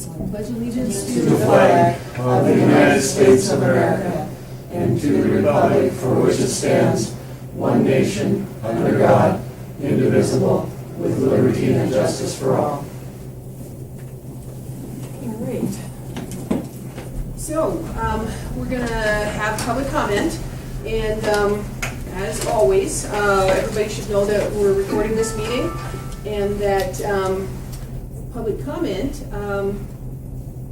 Pledge allegiance to the flag of the United States of America and to the republic for which it stands, one nation, under God, indivisible, with liberty and justice for all. All right. So, we're going to have public comment, and as always, everybody should know that we're recording this meeting, and that public comment,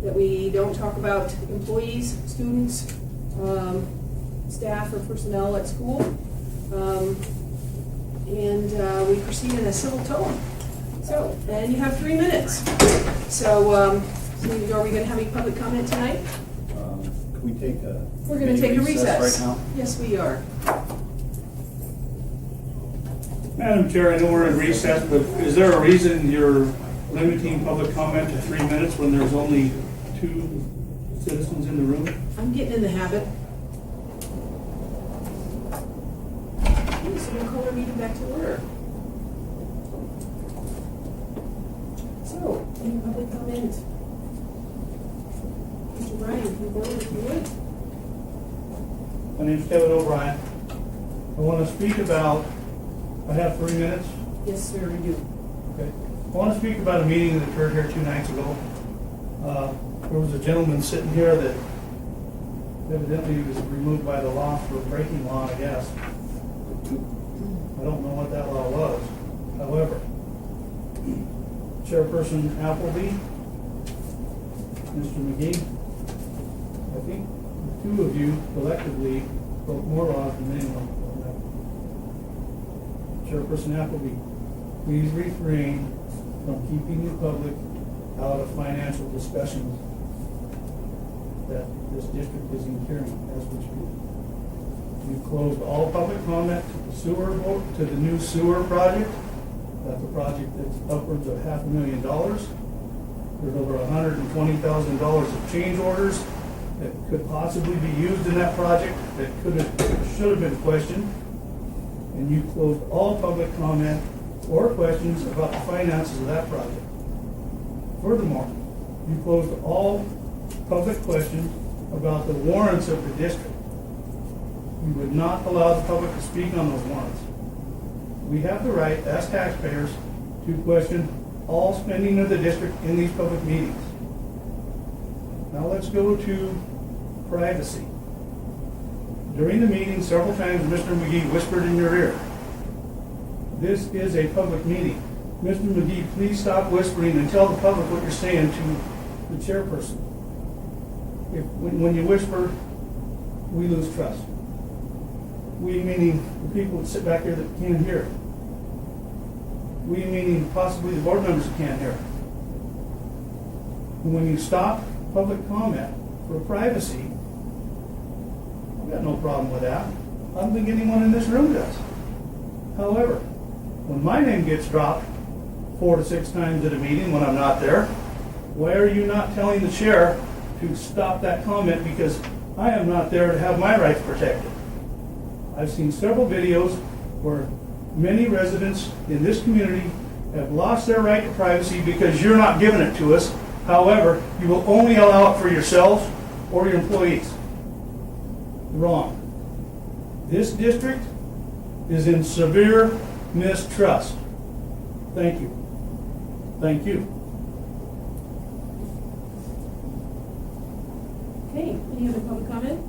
that we don't talk about employees, students, staff or personnel at school, and we proceed in a civil tone. So, and you have 3 minutes. So, are we going to have any public comment tonight? Can we take a... We're going to take a recess. Right now? Yes, we are. Madam Chair, I know we're in recess, but is there a reason you're limiting public comment to 3 minutes when there's only 2 citizens in the room? I'm getting in the habit. Okay, so we'll call our meeting back to order. So, any public comment? Mr. Bryan, can you go if you would? My name's Kevin O'Brien. I want to speak about, I have 3 minutes. Yes, sir, we do. Okay. I want to speak about a meeting that occurred here 2 nights ago. There was a gentleman sitting here that evidently was removed by the law for breaking law, I guess. I don't know what that law was. However, Chairperson Appleby, Mr. McGee, I think the 2 of you collectively broke more laws than anyone. Chairperson Appleby, please refrain from keeping the public out of financial discussions that this district is incurring as we speak. You closed all public comment to the sewer vote, to the new sewer project. That's a project that's upwards of $500,000. There's over $120,000 of change orders that could possibly be used in that project that should have been questioned. And you closed all public comment or questions about the finances of that project. Furthermore, you closed all public questions about the warrants of the district. You would not allow the public to speak on those warrants. We have the right, as taxpayers, to question all spending of the district in these public meetings. Now let's go to privacy. During the meeting, several times Mr. McGee whispered in your ear. This is a public meeting. Mr. McGee, please stop whispering and tell the public what you're saying to the chairperson. When you whisper, we lose trust. We meaning the people that sit back here that can't hear. We meaning possibly the board members that can't hear. And when you stop public comment for privacy, I've got no problem with that. I don't think anyone in this room does. However, when my name gets dropped 4 to 6 times at a meeting when I'm not there, why are you not telling the chair to stop that comment because I am not there to have my rights protected? I've seen several videos where many residents in this community have lost their right to privacy because you're not giving it to us. However, you will only allow it for yourselves or your employees. Wrong. This district is in severe mistrust. Thank you. Thank you. Okay, any other public comment?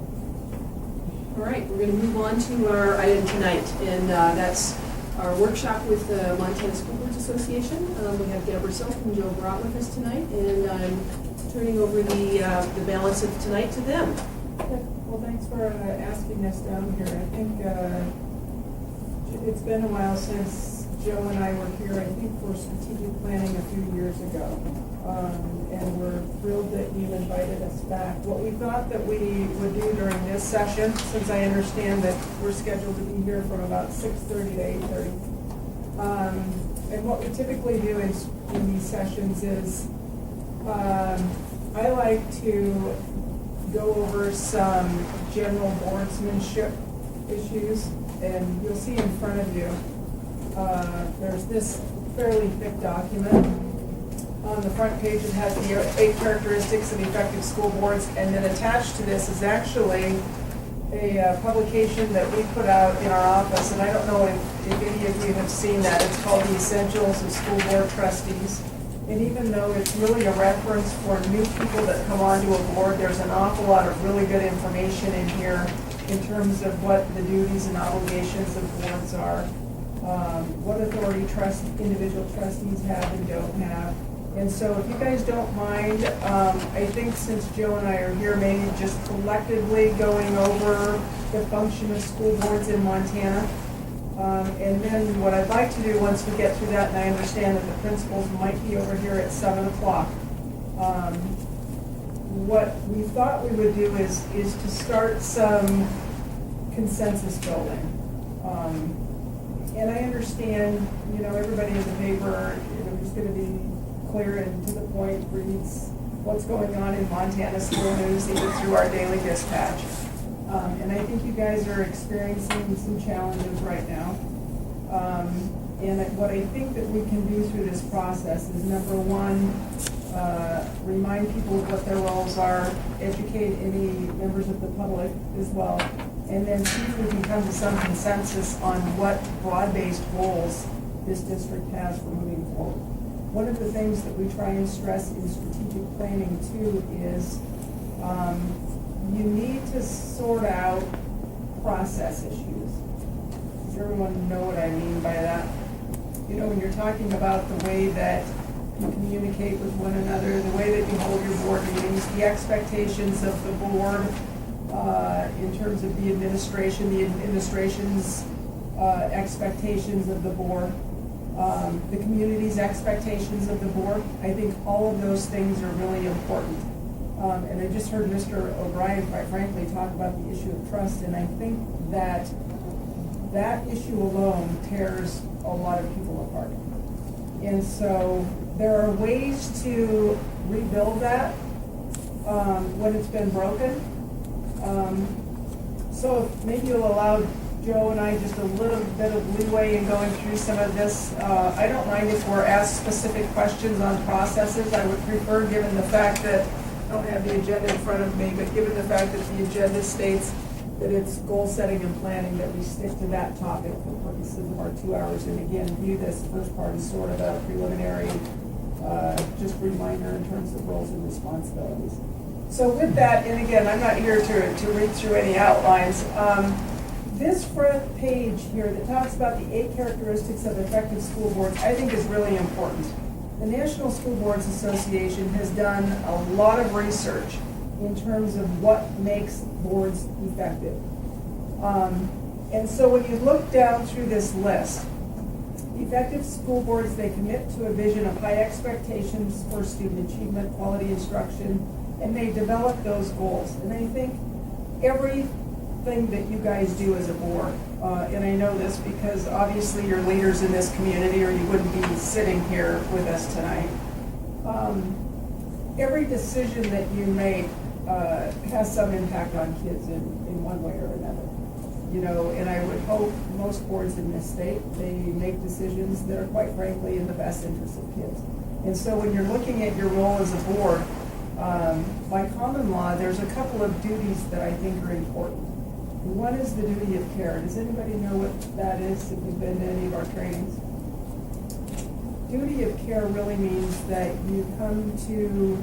All right, we're going to move on to our item tonight, and that's our workshop with the Montana School Boards Association. We have Debra Silk and Joe Brott with us tonight, and I'm turning over the balance of tonight to them. Well, thanks for asking us down here. I think it's been a while since Joe and I were here, I think for strategic planning a few years ago. And we're thrilled that you invited us back. What we thought that we would do during this session, since I understand that we're scheduled to be here from about 6:30 to 8:30. And what we typically do in these sessions is I like to go over some general boardsmanship issues, and you'll see in front of you, there's this fairly thick document. On the front page, it has the 8 characteristics of effective school boards, and then attached to this is actually a publication that we put out in our office, and I don't know if any of you have seen that. It's called The Essentials of School Board Trustees. And even though it's really a reference for new people that come onto a board, there's an awful lot of really good information in here in terms of what the duties and obligations of boards are, what authority individual trustees have and don't have. And so if you guys don't mind, I think since Joe and I are here, maybe just collectively going over the function of school boards in Montana. And then what I'd like to do once we get through that, and I understand that the principals might be over here at 7 o'clock. What we thought we would do is to start some consensus building. And I understand, everybody in the paper, is going to be clear and to the point, reads what's going on in Montana school news, even through our daily dispatch. And I think you guys are experiencing some challenges right now. And what I think that we can do through this process is, number one, remind people of what their roles are, educate any members of the public as well, and then see if we can come to some consensus on what broad-based goals this district has for moving forward. One of the things that we try and stress in strategic planning too is you need to sort out process issues. Does everyone know what I mean by that? When you're talking about the way that you communicate with one another, the way that you hold your board meetings, the expectations of the board in terms of the administration's expectations of the board, the community's expectations of the board. I think all of those things are really important. And I just heard Mr. O'Brien, quite frankly, talk about the issue of trust, and I think that issue alone tears a lot of people apart. And so there are ways to rebuild that when it's been broken. So maybe you'll allow Joe and I just a little bit of leeway in going through some of this. I don't mind if we're asked specific questions on processes. I would prefer, given the fact that I don't have the agenda in front of me, but given the fact that the agenda states that it's goal setting and planning, that we stick to that topic for purposes of our 2 hours. And again, view this first part as sort of a preliminary, just reminder in terms of roles and responsibilities. So with that, and again, I'm not here to read through any outlines. This front page here that talks about the 8 characteristics of effective school boards, I think is really important. The National School Boards Association has done a lot of research in terms of what makes boards effective. And so when you look down through this list, effective school boards, they commit to a vision of high expectations for student achievement, quality instruction, and they develop those goals. And I think everything that you guys do as a board, and I know this because obviously you're leaders in this community or you wouldn't be sitting here with us tonight. Every decision that you make has some impact on kids in one way or another. And I would hope most boards in this state, they make decisions that are quite frankly in the best interest of kids. And so when you're looking at your role as a board, by common law, there's a couple of duties that I think are important. One is the duty of care. Does anybody know what that is if you've been to any of our trainings? Duty of care really means that you come to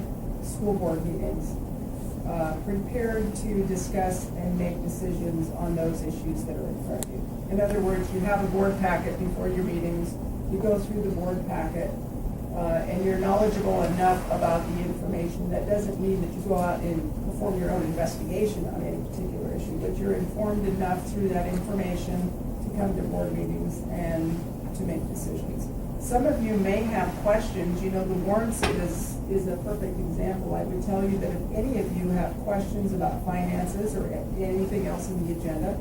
school board meetings prepared to discuss and make decisions on those issues that are in front of you. In other words, you have a board packet before your meetings, you go through the board packet, and you're knowledgeable enough about the information. That doesn't mean that you go out and perform your own investigation on any particular issue, but you're informed enough through that information to come to board meetings and to make decisions. Some of you may have questions. The warrants is a perfect example. I would tell you that if any of you have questions about finances or anything else in the agenda,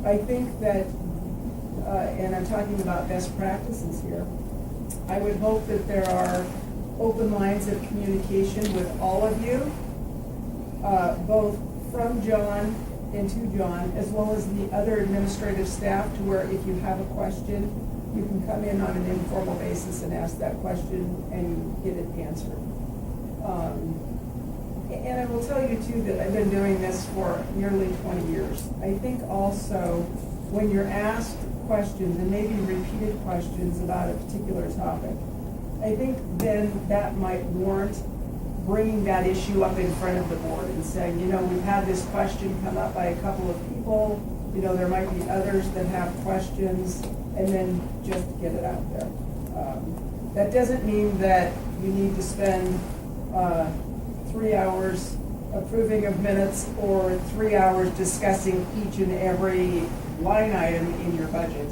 I think that, and I'm talking about best practices here, I would hope that there are open lines of communication with all of you, both from John and to John, as well as the other administrative staff, to where if you have a question, you can come in on an informal basis and ask that question and get it answered. And I will tell you too that I've been doing this for nearly 20 years. I think also when you're asked questions, and maybe repeated questions about a particular topic, I think then that might warrant bringing that issue up in front of the board and saying, you know, we've had this question come up by a couple of people, you know, there might be others that have questions, and then just get it out there. That doesn't mean that you need to spend 3 hours approving of minutes or 3 hours discussing each and every line item in your budget.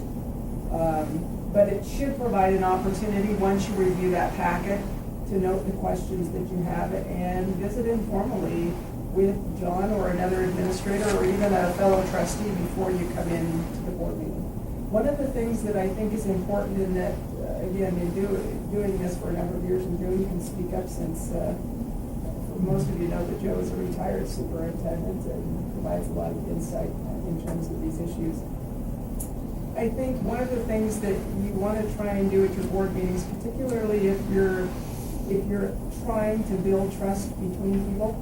But it should provide an opportunity, once you review that packet, to note the questions that you have and visit informally with John or another administrator or even a fellow trustee before you come in to the board meeting. One of the things that I think is important in that, again, in doing this for a number of years, and Joe, you can speak up since most of you know that Joe is a retired superintendent and provides a lot of insight in terms of these issues. I think one of the things that you want to try and do at your board meetings, particularly if you're trying to build trust between people,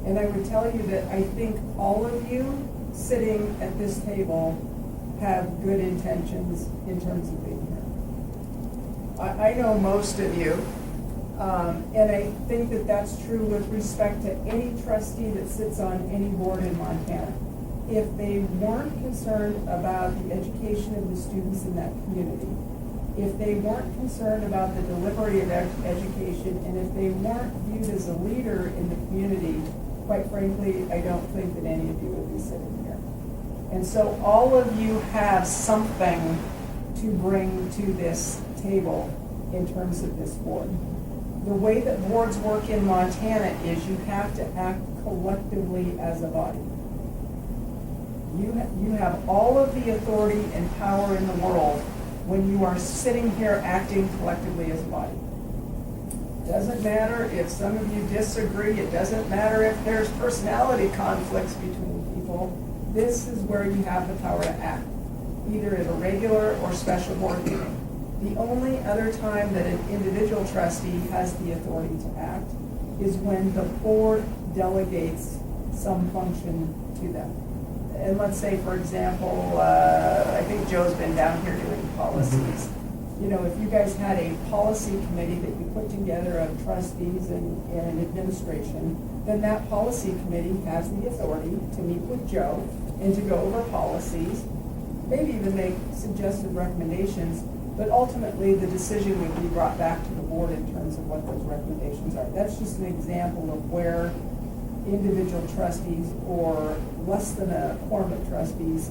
and I would tell you that I think all of you sitting at this table have good intentions in terms of being here. I know most of you, and I think that that's true with respect to any trustee that sits on any board in Montana. If they weren't concerned about the education of the students in that community, if they weren't concerned about the delivery of education, and if they weren't viewed as a leader in the community, quite frankly, I don't think that any of you would be sitting here. And so all of you have something to bring to this table in terms of this board. The way that boards work in Montana is you have to act collectively as a body. You have all of the authority and power in the world when you are sitting here acting collectively as a body. It doesn't matter if some of you disagree, it doesn't matter if there's personality conflicts between people. This is where you have the power to act, either at a regular or special board meeting. The only other time that an individual trustee has the authority to act is when the board delegates some function to them. And let's say, for example, I think Joe's been down here doing policies. You know, if you guys had a policy committee that you put together of trustees and administration, then that policy committee has the authority to meet with Joe and to go over policies, maybe even make suggested recommendations, but ultimately the decision would be brought back to the board in terms of what those recommendations are. That's just an example of where individual trustees or less than a quorum of trustees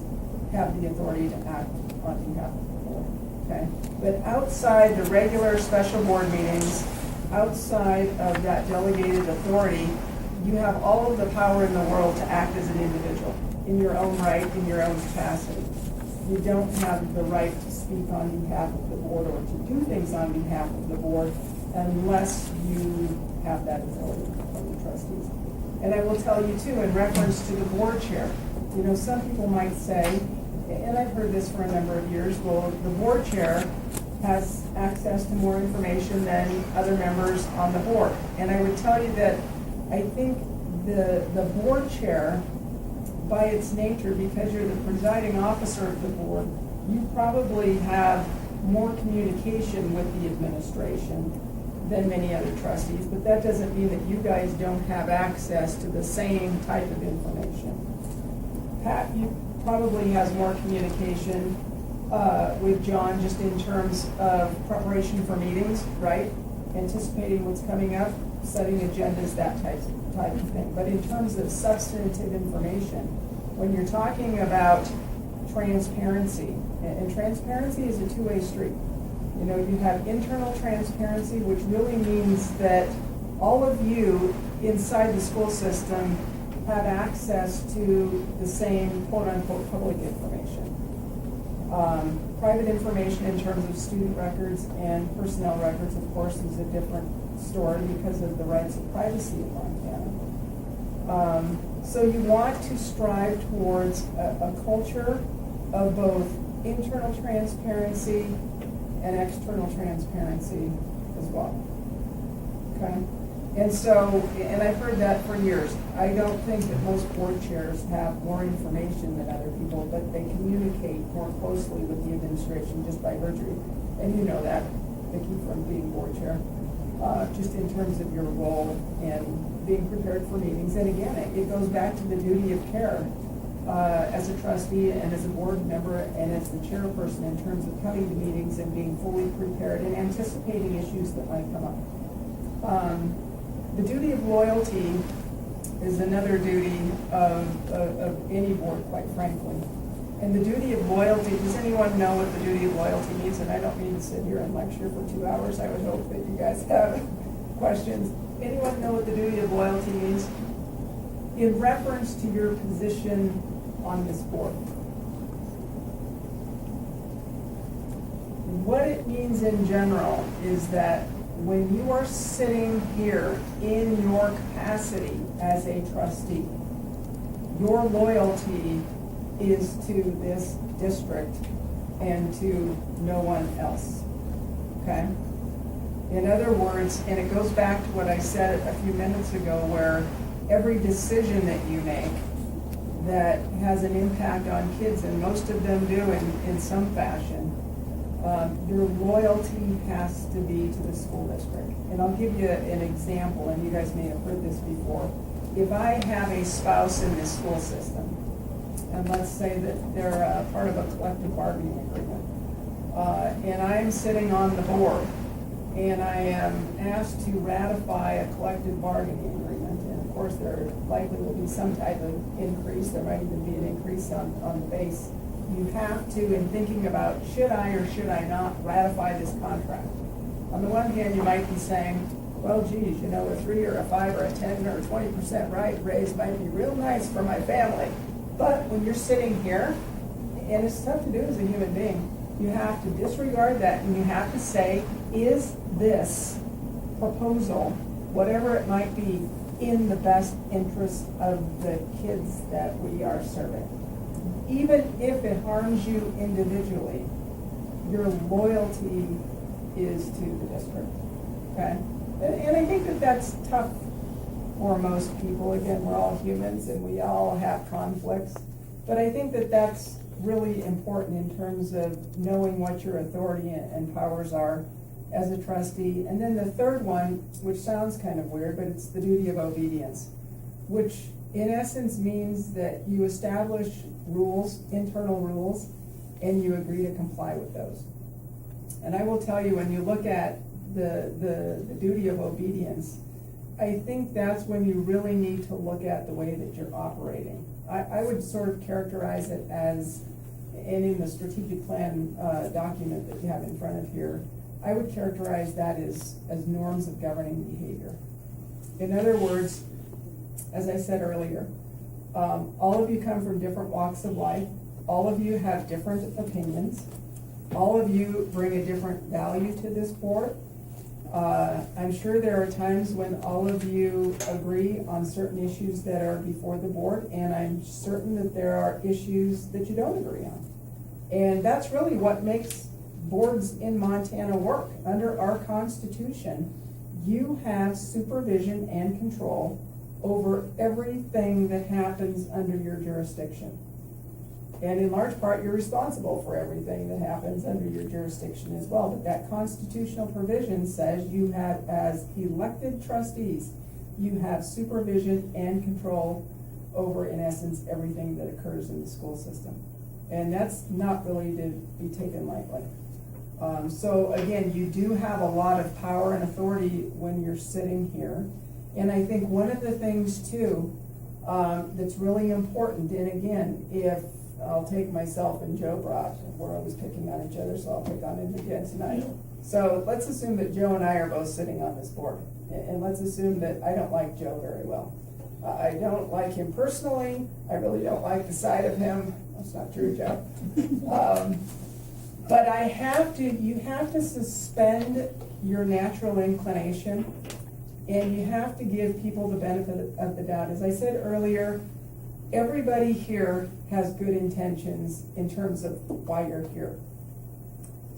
have the authority to act on behalf of the board, okay? But outside the regular special board meetings, outside of that delegated authority, you have all of the power in the world to act as an individual, in your own right, in your own capacity. You don't have the right to speak on behalf of the board or to do things on behalf of the board unless you have that authority from the trustees. And I will tell you too, in reference to the board chair, you know, some people might say, and I've heard this for a number of years, well, the board chair has access to more information than other members on the board. And I would tell you that I think the board chair, by its nature, because you're the presiding officer of the board, you probably have more communication with the administration than many other trustees, but that doesn't mean that you guys don't have access to the same type of information. Pat, you probably has more communication with John just in terms of preparation for meetings, right? Anticipating what's coming up, setting agendas, that type of thing. But in terms of substantive information, when you're talking about transparency, and transparency is a two-way street. You know, you have internal transparency, which really means that all of you inside the school system have access to the same quote-unquote public information. Private information in terms of student records and personnel records, of course, is a different story because of the rights of privacy in Montana. So you want to strive towards a culture of both internal transparency and external transparency as well. Okay? And so, and I've heard that for years. I don't think that most board chairs have more information than other people, but they communicate more closely with the administration just by virtue. And you know that, Vicki, from being board chair, just in terms of your role in being prepared for meetings. And again, it goes back to the duty of care as a trustee and as a board member and as the chairperson in terms of coming to meetings and being fully prepared and anticipating issues that might come up. The duty of loyalty is another duty of any board, quite frankly. And the duty of loyalty, does anyone know what the duty of loyalty means? And I don't mean to sit here and lecture for 2 hours. I would hope that you guys have questions. Anyone know what the duty of loyalty means? In reference to your position on this board. What it means in general is that when you are sitting here in your capacity as a trustee, your loyalty is to this district and to no one else, okay? In other words, and it goes back to what I said a few minutes ago, where every decision that you make that has an impact on kids, and most of them do in some fashion, your loyalty has to be to the school district. And I'll give you an example, and you guys may have heard this before. If I have a spouse in this school system, and let's say that they're part of a collective bargaining agreement, and I'm sitting on the board, and I am asked to ratify a collective bargaining agreement, and of course there likely will be some type of increase, there might even be an increase on the base. You have to, in thinking about should I or should I not ratify this contract. On the one hand, you might be saying, well, geez, you know, a 3 or a 5 or a 10 or a 20% raise might be real nice for my family. But when you're sitting here, and it's tough to do as a human being, you have to disregard that and you have to say, is this proposal, whatever it might be, in the best interest of the kids that we are serving? Even if it harms you individually, your loyalty is to the district, okay? And I think that that's tough for most people. Again, we're all humans and we all have conflicts, but I think that that's really important in terms of knowing what your authority and powers are as a trustee. And then the third one, which sounds kind of weird, but it's the duty of obedience, which in essence means that you establish rules, internal rules, and you agree to comply with those. And I will tell you, when you look at the duty of obedience, I think that's when you really need to look at the way that you're operating. I would sort of characterize it as, and in the strategic plan document that you have in front of here, I would characterize that as norms of governing behavior. In other words, as I said earlier, all of you come from different walks of life. All of you have different opinions. All of you bring a different value to this board. I'm sure there are times when all of you agree on certain issues that are before the board, and I'm certain that there are issues that you don't agree on. And that's really what makes boards in Montana work. Under our Constitution, you have supervision and control over everything that happens under your jurisdiction. And in large part, you're responsible for everything that happens under your jurisdiction as well. But that constitutional provision says you have, as elected trustees, you have supervision and control over, in essence, everything that occurs in the school system. And that's not really to be taken lightly. So again, you do have a lot of power and authority when you're sitting here. And I think one of the things too, that's really important, and again, if I'll take myself and Joe Brott, we're always picking on each other, so I'll pick on him again tonight. So let's assume that Joe and I are both sitting on this board, and let's assume that I don't like Joe very well. I don't like him personally. I really don't like the side of him. That's not true, Joe. But you have to suspend your natural inclination, and you have to give people the benefit of the doubt. As I said earlier, everybody here has good intentions in terms of why you're here.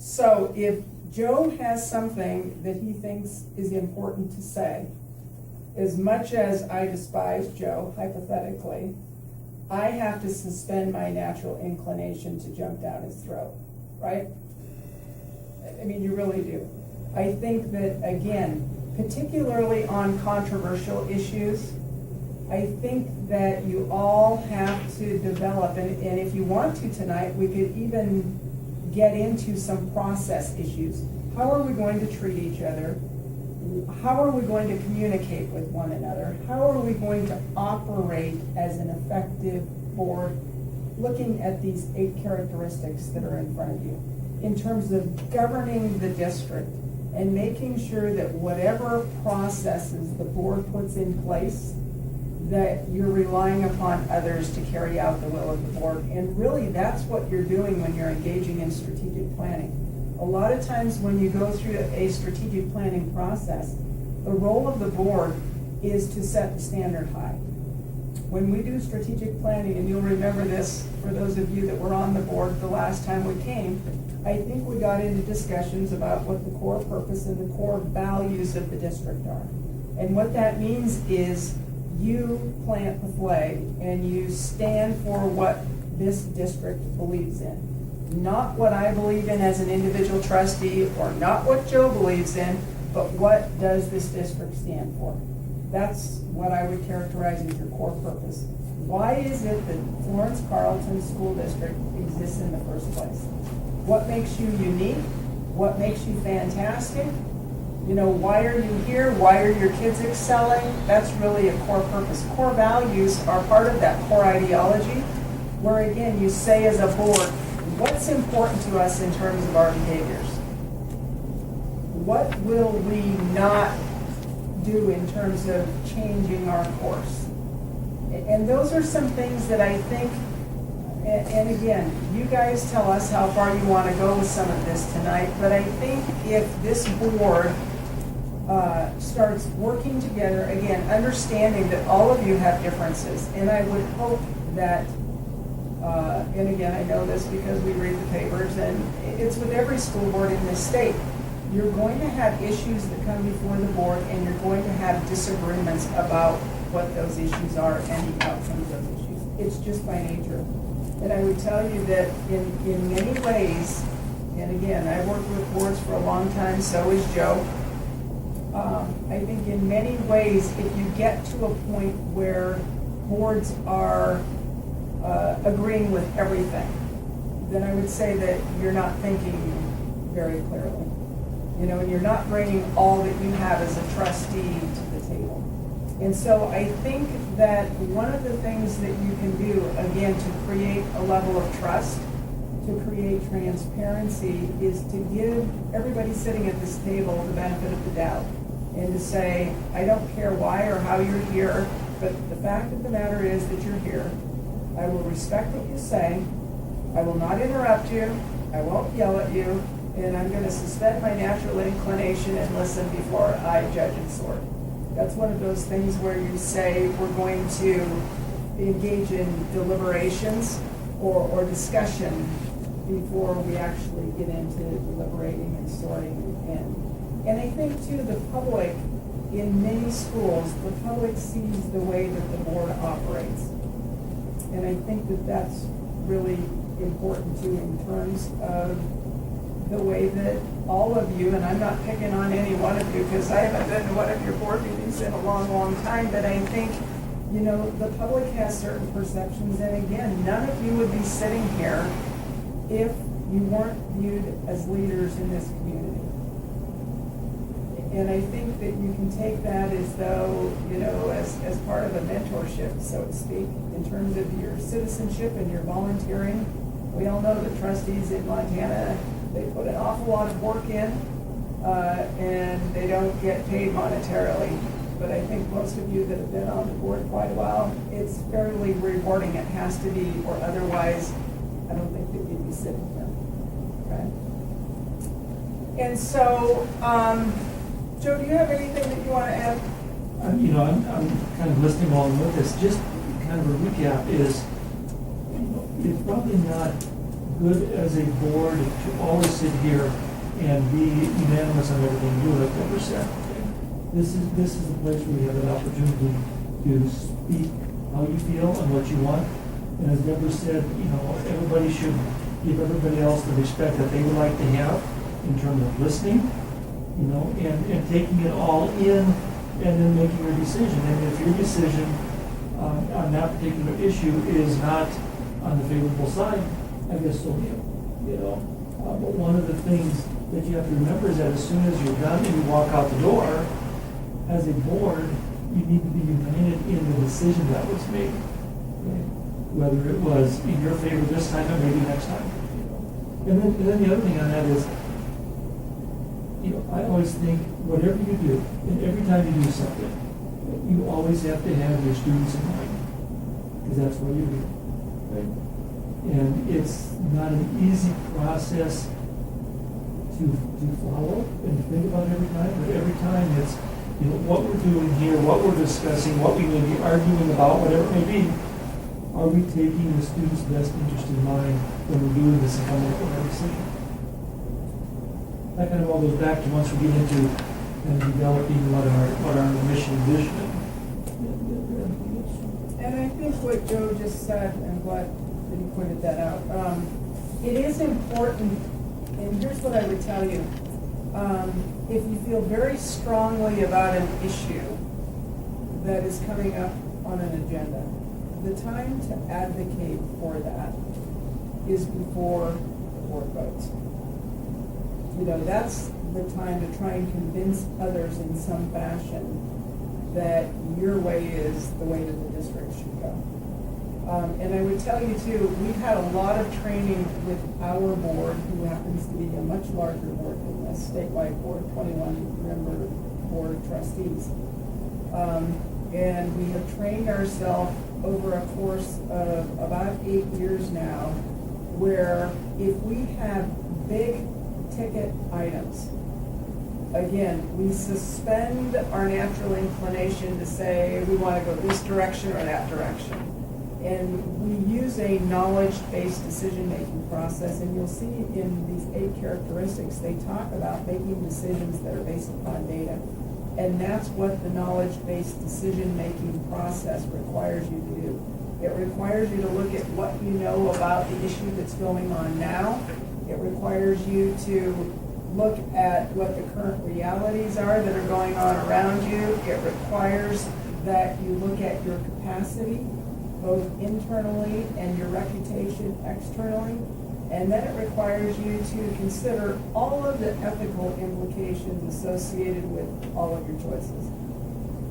So if Joe has something that he thinks is important to say, as much as I despise Joe, hypothetically, I have to suspend my natural inclination to jump down his throat, right? I mean, you really do. I think that, again, particularly on controversial issues, I think that you all have to develop, and if you want to tonight, we could even get into some process issues. How are we going to treat each other? How are we going to communicate with one another? How are we going to operate as an effective board, looking at these 8 characteristics that are in front of you, in terms of governing the district and making sure that whatever processes the board puts in place, that you're relying upon others to carry out the will of the board. And really, that's what you're doing when you're engaging in strategic planning. A lot of times when you go through a strategic planning process, the role of the board is to set the standard high. When we do strategic planning, and you'll remember this for those of you that were on the board the last time we came, I think we got into discussions about what the core purpose and the core values of the district are. And what that means is you plant the flag and you stand for what this district believes in. Not what I believe in as an individual trustee, or not what Joe believes in, but what does this district stand for? That's what I would characterize as your core purpose. Why is it that Florence Carlton School District exists in the first place? What makes you unique? What makes you fantastic? You know, why are you here? Why are your kids excelling? That's really a core purpose. Core values are part of that core ideology, where again, you say as a board, what's important to us in terms of our behaviors? What will we not do in terms of changing our course? And those are some things that I think, and again, you guys tell us how far you want to go with some of this tonight, but I think if this board starts working together, again, understanding that all of you have differences, and I would hope that, and again, I know this because we read the papers, and it's with every school board in this state, you're going to have issues that come before the board, and you're going to have disagreements about what those issues are and the outcomes of those issues. It's just by nature. And I would tell you that in many ways, and again, I've worked with boards for a long time, so has Joe. I think in many ways, if you get to a point where boards are agreeing with everything, then I would say that you're not thinking very clearly. You know, and you're not bringing all that you have as a trustee to the table. And so I think that one of the things that you can do, again, to create a level of trust, to create transparency, is to give everybody sitting at this table the benefit of the doubt. And to say, I don't care why or how you're here, but the fact of the matter is that you're here. I will respect what you say. I will not interrupt you. I won't yell at you. And I'm going to suspend my natural inclination and listen before I judge and sort. That's one of those things where you say we're going to engage in deliberations or discussion before we actually get into deliberating and sorting. And I think too, the public in many schools, the public sees the way that the board operates. And I think that that's really important too in terms of the way that all of you, and I'm not picking on any one of you because I haven't been to one of your board meetings in a long, long time, but I think, you know, the public has certain perceptions, and again, none of you would be sitting here if you weren't viewed as leaders in this community. And I think that you can take that as though, you know, as part of a mentorship, so to speak, in terms of your citizenship and your volunteering. We all know that trustees in Montana, they put an awful lot of work in, and they don't get paid monetarily. But I think most of you that have been on the board quite a while, it's fairly rewarding. It has to be, or otherwise, I don't think that you'd be sitting here. Okay? And so, Joe, do you have anything that you want to add? You know, I'm kind of listening along with this. Just kind of a recap is, you know, it's probably not good as a board to always sit here and be unanimous on everything you do, like Debra said. This is the place where you have an opportunity to speak how you feel and what you want. And as Debra said, everybody should give everybody else the respect that they would like to have in terms of listening, and taking it all in and then making your decision. And if your decision on that particular issue is not on the favorable side, I guess so be it, But one of the things that you have to remember is that as soon as you're done and you walk out the door, as a board, you need to be united in the decision that was made. Okay? Whether it was in your favor this time or maybe next time. And then the other thing on that is, I always think whatever you do, and every time you do something, you always have to have your students in mind. Because that's what you do. Right? And it's not an easy process to follow and to think about every time, but every time it's, what we're doing here, what we're discussing, what we may be arguing about, whatever it may be, are we taking the student's best interest in mind when we're doing this and coming up with our decision? That kind of all goes back to once we get into developing what our mission and vision is. And I think what Joe just said, and what he pointed that out, it is important, and here's what I would tell you. If you feel very strongly about an issue that is coming up on an agenda, the time to advocate for that is before the board votes. That's the time to try and convince others in some fashion that your way is the way that the district should go. And I would tell you too, we've had a lot of training with our board, who happens to be a much larger board than this statewide board, 21-member board of trustees. And we have trained ourselves over a course of about 8 years now, where if we have big ticket items, again, we suspend our natural inclination to say we want to go this direction or that direction. And we use a knowledge-based decision-making process, and you'll see in these 8 characteristics, they talk about making decisions that are based upon data. And that's what the knowledge-based decision-making process requires you to do. It requires you to look at what you know about the issue that's going on now. It requires you to look at what the current realities are that are going on around you. It requires that you look at your capacity, both internally and your reputation externally. And then it requires you to consider all of the ethical implications associated with all of your choices.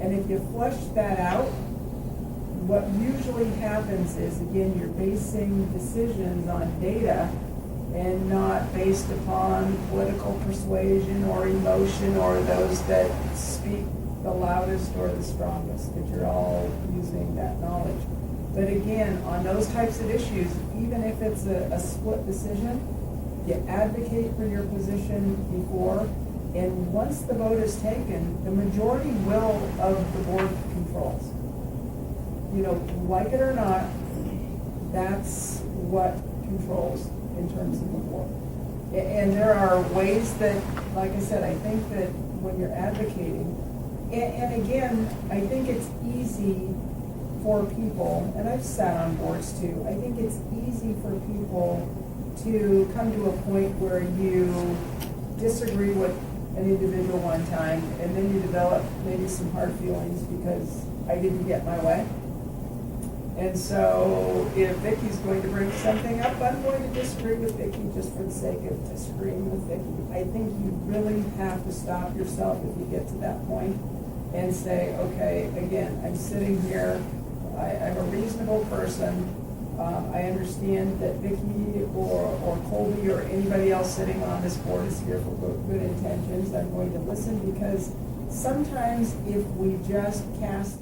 And if you flesh that out, what usually happens is, again, you're basing decisions on data and not based upon political persuasion or emotion or those that speak the loudest or the strongest, that you're all using that knowledge. But again, on those types of issues, even if it's a split decision, you advocate for your position before, and once the vote is taken, the majority will of the board controls. Like it or not, that's what controls in terms of the board. And there are ways that, like I said, I think that when you're advocating, and again, I think it's easy for people, and I've sat on boards too, I think it's easy for people to come to a point where you disagree with an individual one time, and then you develop maybe some hard feelings because I didn't get my way. And so if Vicki's going to bring something up, I'm going to disagree with Vicki just for the sake of disagreeing with Vicki. I think you really have to stop yourself if you get to that point and say, okay, again, I'm sitting here, I'm a reasonable person. I understand that Vicki or Colby or anybody else sitting on this board is here for good intentions. I'm going to listen, because sometimes if we just cast